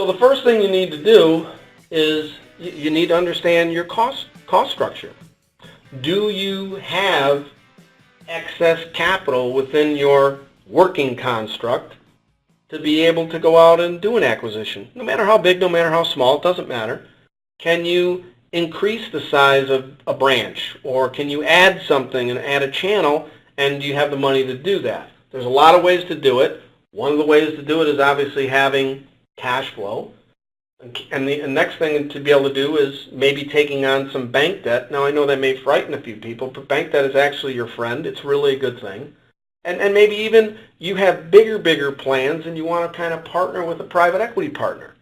So the first thing you need to do is you need to understand your cost structure. Do you have excess capital within your working construct to be able to go out and do an acquisition? No matter how big, no matter how small, it doesn't matter. Can you increase the size of a branch, or can you add something and add a channel, and do you have the money to do that? There's a lot of ways to do it. One of the ways to do it is obviously having cash flow. And the next thing to be able to do is maybe taking on some bank debt. Now, I know that may frighten a few people, but bank debt is actually your friend. It's really a good thing. And maybe even you have bigger plans and you want to kind of partner with a private equity partner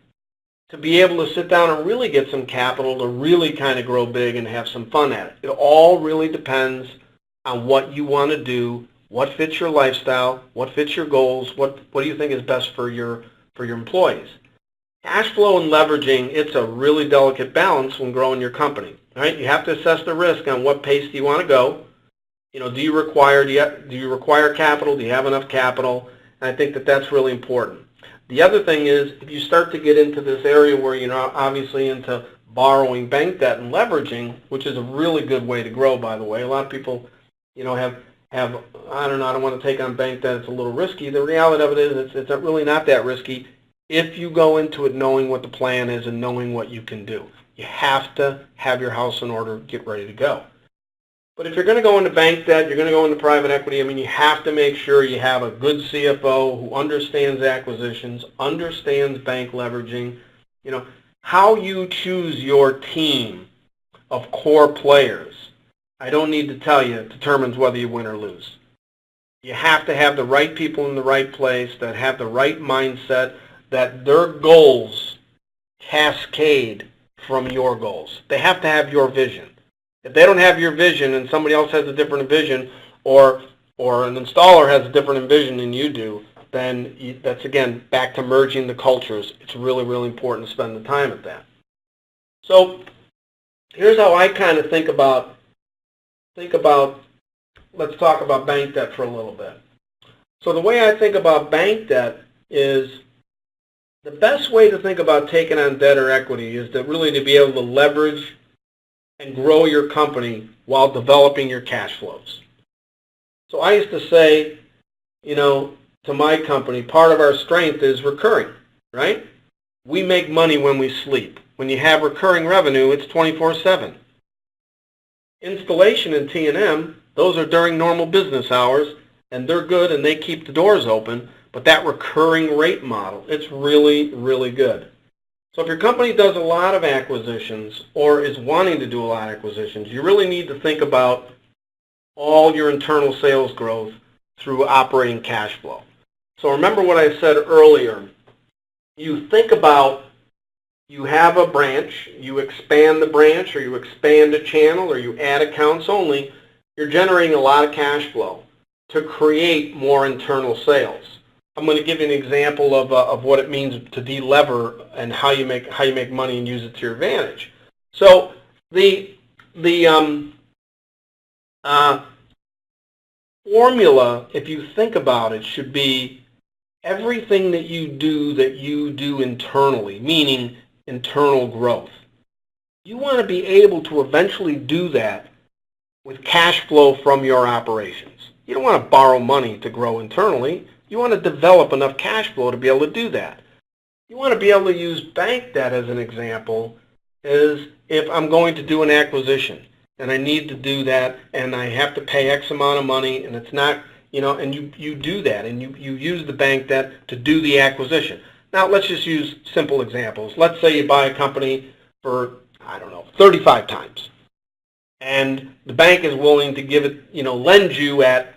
to be able to sit down and really get some capital to really kind of grow big and have some fun at it. It all really depends on what you want to do, what fits your lifestyle, what fits your goals, what do you think is best for your employees. Cash flow and leveraging, it's a really delicate balance when growing your company. Right? You have to assess the risk on what pace do you want to go. Do you require capital? Do you have enough capital? And I think that that's really important. The other thing is, if you start to get into this area where you're obviously into borrowing bank debt and leveraging, which is a really good way to grow, by the way. A lot of people, have I don't want to take on bank debt. It's a little risky. The reality of it is, it's really not that risky if you go into it knowing what the plan is and knowing what you can do. You have to have your house in order, get ready to go. But if you're going to go into bank debt, you're going to go into private equity, you have to make sure you have a good CFO who understands acquisitions, understands bank leveraging. How you choose your team of core players, I don't need to tell you, determines whether you win or lose. You have to have the right people in the right place that have the right mindset, that their goals cascade from your goals. They have to have your vision. If they don't have your vision and somebody else has a different vision, or an installer has a different vision than you do, then that's, again, back to merging the cultures. It's really, really important to spend the time at that. So here's how I kind of think about, let's talk about bank debt for a little bit. So the way I think about bank debt is, the best way to think about taking on debt or equity is to be able to leverage and grow your company while developing your cash flows. So I used to say, to my company, part of our strength is recurring, right? We make money when we sleep. When you have recurring revenue, it's 24/7. Installation and T&M, those are during normal business hours, and they're good and they keep the doors open. But that recurring rate model, it's really, really good. So if your company does a lot of acquisitions or is wanting to do a lot of acquisitions, you really need to think about all your internal sales growth through operating cash flow. So remember what I said earlier. You think about, you have a branch, you expand the branch, or you expand a channel, or you add accounts only, you're generating a lot of cash flow to create more internal sales. I'm going to give you an example of what it means to de-lever and how you make money and use it to your advantage. So the formula, if you think about it, should be everything that you do internally, meaning internal growth. You want to be able to eventually do that with cash flow from your operations. You don't want to borrow money to grow internally. You want to develop enough cash flow to be able to do that. You want to be able to use bank debt as an example, is if I'm going to do an acquisition and I need to do that and I have to pay X amount of money and it's not, and you do that and you use the bank debt to do the acquisition. Now let's just use simple examples. Let's say you buy a company for, 35 times. And the bank is willing to give it, lend you at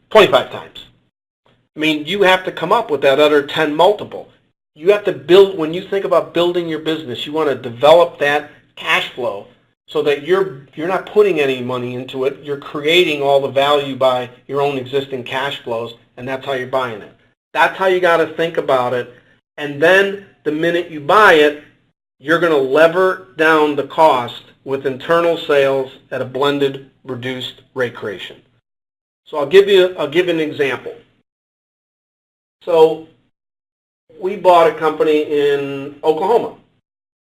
25 times. You have to come up with that other 10 multiple. You have to build, when you think about building your business, you want to develop that cash flow so that you're not putting any money into it. You're creating all the value by your own existing cash flows, and that's how you're buying it. That's how you got to think about it. And then the minute you buy it, you're going to lever down the cost with internal sales at a blended reduced rate creation. So I'll give an example. So we bought a company in Oklahoma,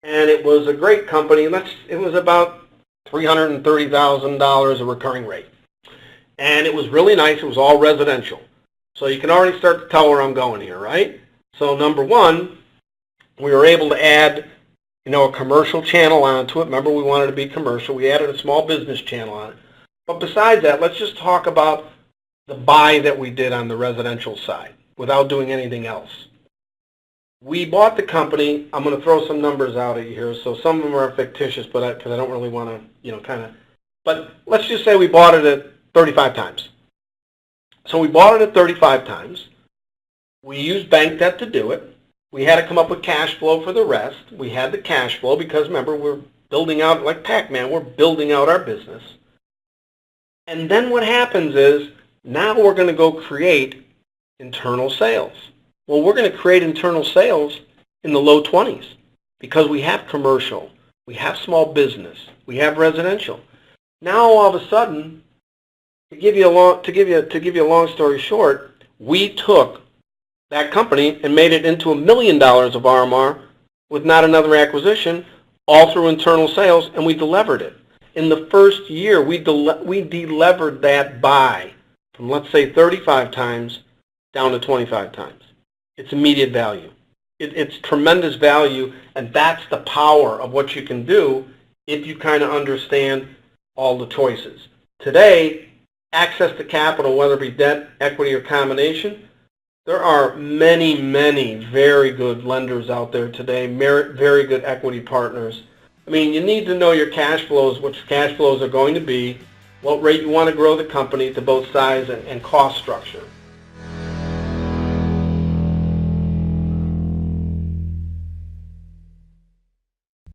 and it was a great company. It was about $330,000 a recurring rate. And it was really nice. It was all residential. So you can already start to tell where I'm going here, right? So number one, we were able to add, a commercial channel onto it. Remember, we wanted to be commercial. We added a small business channel on it. But besides that, let's just talk about the buy that we did on the residential side without doing anything else. We bought the company. I'm going to throw some numbers out at you here. So some of them are fictitious, but because I don't really want to, but let's just say we bought it at 35 times. So we bought it at 35 times. We used bank debt to do it. We had to come up with cash flow for the rest. We had the cash flow because, remember, we're building out, like Pac-Man, we're building out our business. And then what happens is, now we're going to go create internal sales. Well, we're going to create internal sales in the low 20s because we have commercial, we have small business, we have residential. Now all of a sudden, to give you a long story short, we took that company and made it into $1 million of RMR with not another acquisition, all through internal sales, and we delevered it. In the first year, we delevered that buy from, let's say, 35 times down to 25 times. It's immediate value. It's tremendous value, and that's the power of what you can do if you kind of understand all the choices. Today, access to capital, whether it be debt, equity, or combination, there are many, many very good lenders out there today, very good equity partners. I mean, you need to know your cash flows, what your cash flows are going to be, what rate you want to grow the company to both size and cost structure.